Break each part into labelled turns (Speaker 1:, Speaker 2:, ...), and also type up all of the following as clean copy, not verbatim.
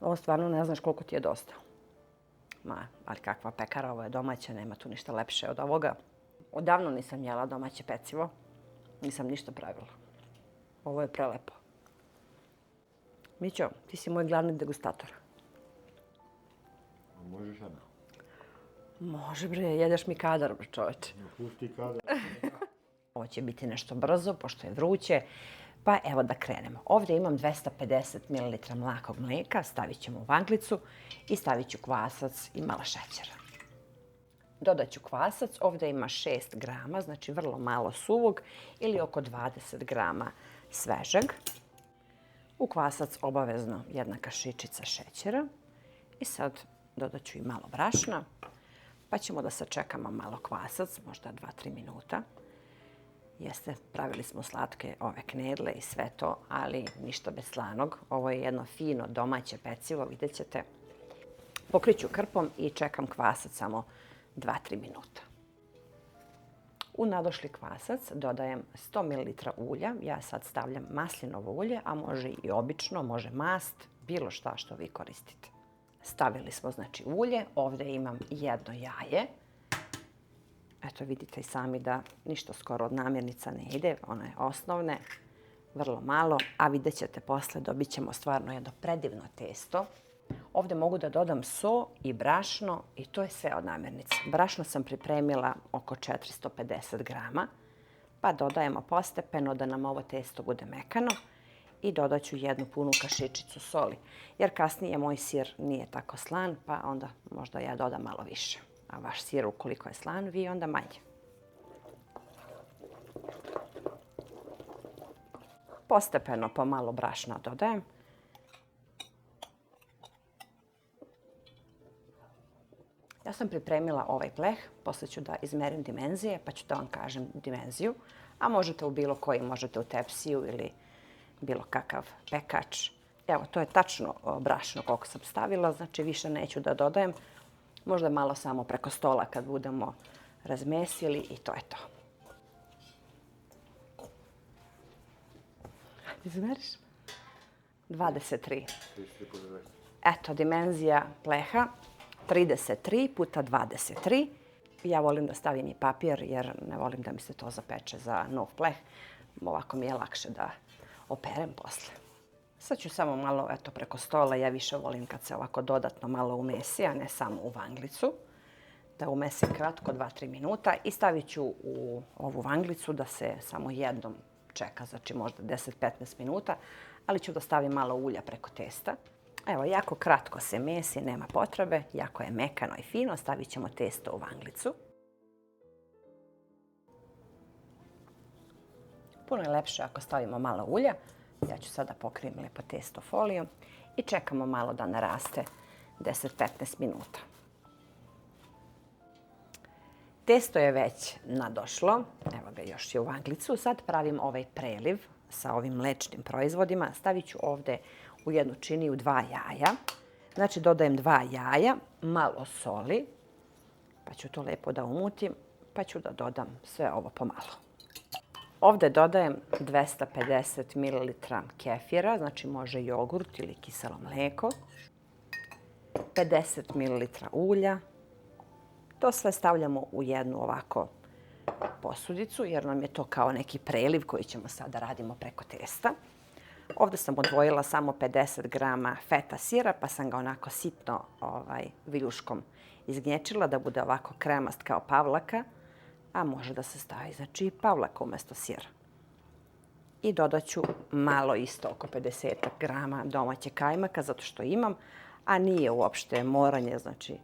Speaker 1: Ovo stvarno ne znaš koliko ti je dosta. Ali kakva pekara, ovo je domaća, nema tu ništa lepše od ovoga. Odavno nisam jela domaće pecivo. Nisam ništa pravila. Ovo je prelepo. Mićo, ti si moj glavni degustator.
Speaker 2: Možeš sada?
Speaker 1: Može bre, jedeš mi kadar, čoveče.
Speaker 2: Pusti kadar.
Speaker 1: Ovo će biti nešto brzo, pošto je vruće. Pa evo da krenemo. Ovdje imam 250 ml mlakog mlijeka, stavit ćemo u vanglicu i stavit ću kvasac i malo šećera. Dodat ću kvasac, ovdje ima 6 grama, znači vrlo malo suvog ili oko 20 grama svežeg. U kvasac obavezno 1 kašičica šećera i sad dodat ću i malo brašna, pa ćemo da sačekamo malo kvasac, možda 2-3 minuta. Jeste, pravili smo slatke ove knedle i sve to, ali ništa bez slanog. Ovo je jedno fino domaće pecivo, vidjet ćete. Pokriću krpom i čekam kvasac samo 2-3 minuta. U nadošli kvasac dodajem 100 ml ulja. Ja sad stavljam maslinovo ulje, a može i obično, može mast, bilo šta što vi koristite. Stavili smo znači ulje, ovdje imam jedno jaje. Eto vidite i sami da ništa skoro od namirnica ne ide, one osnovne, vrlo malo, a vidjet ćete posle dobit ćemo stvarno jedno predivno testo. Ovdje mogu da dodam so i brašno i to je sve od namirnice. Brašno sam pripremila oko 450 grama, pa dodajemo postepeno da nam ovo testo bude mekano i dodat ću 1 punu kašičicu soli, jer kasnije moj sir nije tako slan, pa onda možda ja dodam malo više. A vaš sir ukoliko je slan, vi onda manje. Postepeno pomalo brašna dodajem. Ja sam pripremila ovaj pleh, poslije ću da izmerim dimenzije, pa ću da vam kažem dimenziju. A možete u bilo koji, možete u tepsiju ili bilo kakav pekač. Evo, to je tačno brašno koliko sam stavila, znači više neću da dodajem. Možda malo samo preko stola kad budemo razmesili i to je to. Izmeriš? 23. Eto, dimenzija pleha 33 puta 23. Ja volim da stavim i papir jer ne volim da mi se to zapeče za nov pleh. Ovako mi je lakše da operem posle. Sad ću samo malo preko stola, ja više volim kad se ovako dodatno malo umesi, a ne samo u vanglicu. Da umesim kratko, 2-3 minuta i stavit ću u ovu vanglicu da se samo jednom čeka, znači možda 10-15 minuta, ali ću da stavim malo ulja preko testa. Evo, jako kratko se mesi, nema potrebe, jako je mekano i fino, stavit ćemo testo u vanglicu. Puno je lepše ako stavimo malo ulja. Ja ću sada pokrijem lijepo testo folijom i čekamo malo da naraste 10-15 minuta. Testo je već nadošlo, evo ga još je u vanglicu. Sad pravim ovaj preliv sa ovim mlečnim proizvodima. Stavit ću ovdje u jednu činiju 2 jaja. Znači dodajem 2 jaja, malo soli, pa ću to lijepo da umutim, pa ću da dodam sve ovo pomalo. Ovdje dodajem 250 ml kefira, znači može jogurt ili kiselo mlijeko, 50 ml ulja. To sve stavljamo u jednu ovako posudicu jer nam je to kao neki preliv koji ćemo sada radimo preko testa. Ovdje sam odvojila samo 50 grama feta sira pa sam ga onako sitno viljuškom izgnječila da bude ovako kremast kao pavlaka. A može da se stavi znači i pavlaka umjesto sira. I dodat ću malo isto oko 50 grama domaće kajmaka zato što imam, a nije uopšte moranje, znači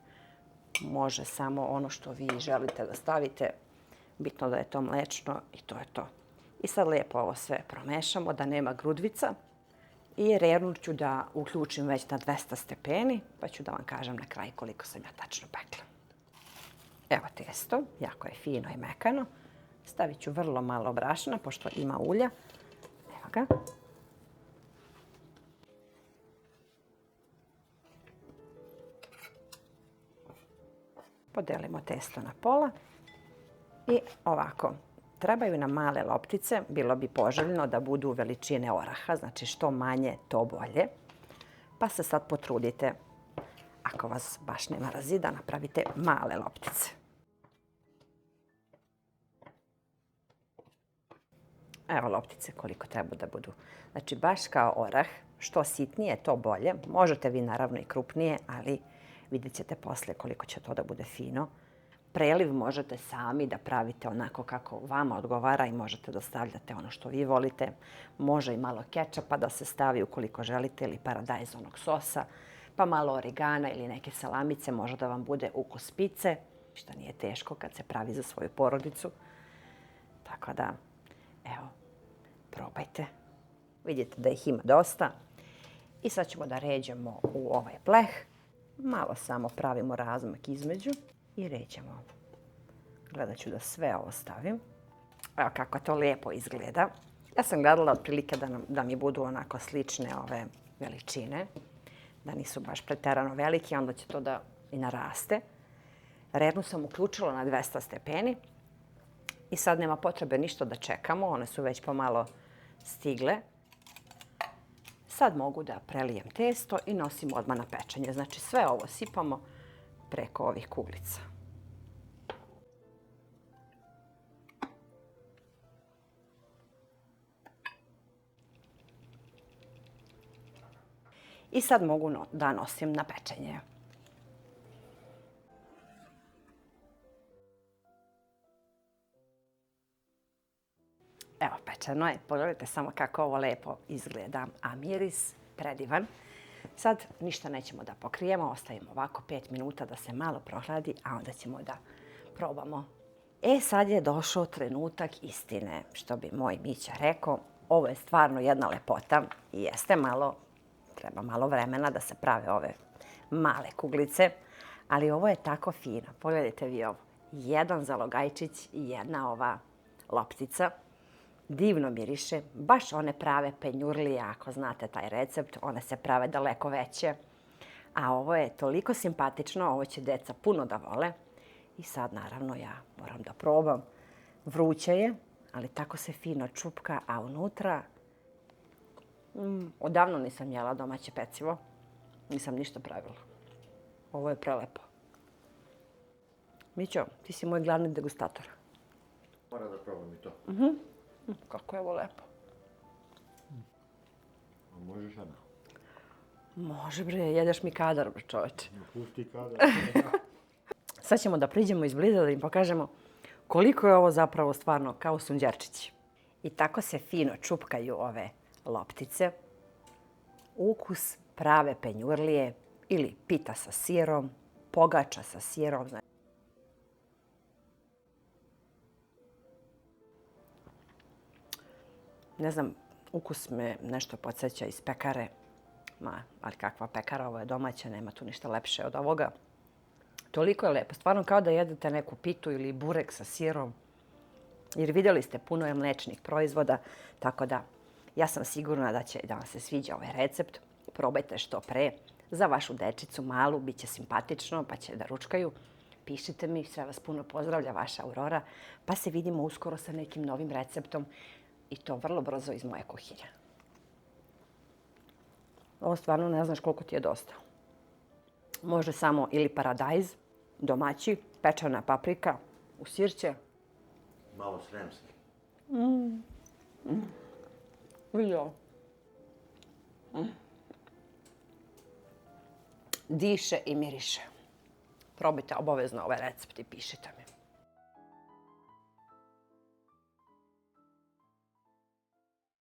Speaker 1: može samo ono što vi želite da stavite. Bitno da je to mlečno i to je to. I sad lijepo ovo sve promešamo da nema grudvica i rernu ću da uključim već na 200 stepeni pa ću da vam kažem na kraju koliko sam ja tačno pekla. Evo testo, jako je fino i mekano. Stavit ću vrlo malo brašna, pošto ima ulja. Evo ga. Podelimo testo na pola. I ovako, trebaju nam male loptice. Bilo bi poželjno da budu veličine oraha, znači što manje, to bolje. Pa se sad potrudite, ako vas baš ne mrazi, da napravite male loptice. Evo loptice koliko treba da budu. Znači baš kao orah, što sitnije to bolje. Možete vi naravno i krupnije, ali vidjet ćete posle koliko će to da bude fino. Preliv možete sami da pravite onako kako vama odgovara i možete da stavljate ono što vi volite. Može i malo kečapa da se stavi ukoliko želite ili paradajzonog sosa, pa malo origana ili neke salamice, može da vam bude ukus pice, što nije teško kad se pravi za svoju porodicu. Tako da, evo, probajte. Vidite da ih ima dosta. I sad ćemo da ređemo u ovaj pleh. Malo samo pravimo razmak između i ređemo. Gledat ću da sve ovo stavim. Evo kako to lijepo izgleda. Ja sam gledala otprilike da mi budu onako slične ove veličine. Da nisu baš preterano veliki, onda će to da i naraste. Rednu sam uključila na 200 stepeni. I sad nema potrebe ništa da čekamo, one su već pomalo stigle. Sad mogu da prelijem testo i nosim odmah na pečenje. Znači sve ovo sipamo preko ovih kuglica. I sad mogu da nosim na pečenje. Evo, pečeno je. Pogledajte samo kako ovo lepo izgleda, a miris predivan. Sad ništa nećemo da pokrijemo, ostavimo ovako 5 minuta da se malo prohladi, a onda ćemo da probamo. Sad je došao trenutak istine, što bi moj Mića rekao. Ovo je stvarno jedna lepota i jeste treba malo vremena da se prave ove male kuglice, ali ovo je tako fino. Pogledajte vi ovo. Jedan zalogajčić i jedna ova loptica. Divno miriše, baš one prave penjurlije, ako znate taj recept, one se prave daleko veće. A ovo je toliko simpatično, ovo će deca puno da vole. I sad naravno ja moram da probam. Vruće je, ali tako se fino čupka, a unutra odavno nisam jela domaće pecivo. Nisam ništa pravila. Ovo je prelepo. Mićo, ti si moj glavni degustator.
Speaker 2: Moram da probam i to.
Speaker 1: Kako je ovo lepo.
Speaker 2: A može sada?
Speaker 1: Može bre, jedeš mi kadar, bre čoveče.
Speaker 2: Pusti kadar.
Speaker 1: Sad ćemo da priđemo izbliza da im pokažemo koliko je ovo zapravo stvarno kao sunđerčići. I tako se fino čupkaju ove loptice. Ukus prave penjurlije ili pita sa sirom, pogača sa sirom. Ne znam, ukus me nešto podsjeća iz pekare. Ali kakva pekara, ovo je domaća, nema tu ništa lepše od ovoga. Toliko je lepo, stvarno kao da jedete neku pitu ili burek sa sirom. Jer vidjeli ste, puno je mlečnih proizvoda, tako da ja sam sigurna da vam se sviđa ovaj recept. Probajte što pre. Za vašu dečicu malu bit će simpatično, pa će da ručkaju. Pišite mi, sve vas puno pozdravlja, vaša Aurora. Pa se vidimo uskoro sa nekim novim receptom. I to vrlo brzo iz moje kuhinje. Ovo stvarno ne znaš koliko ti je dosta. Može samo ili paradajz, domaći, pečena paprika, u sirće.
Speaker 2: Malo sremski.
Speaker 1: Vidi ovo. Diše i miriše. Probajte obavezno ovaj recept i pišite mi.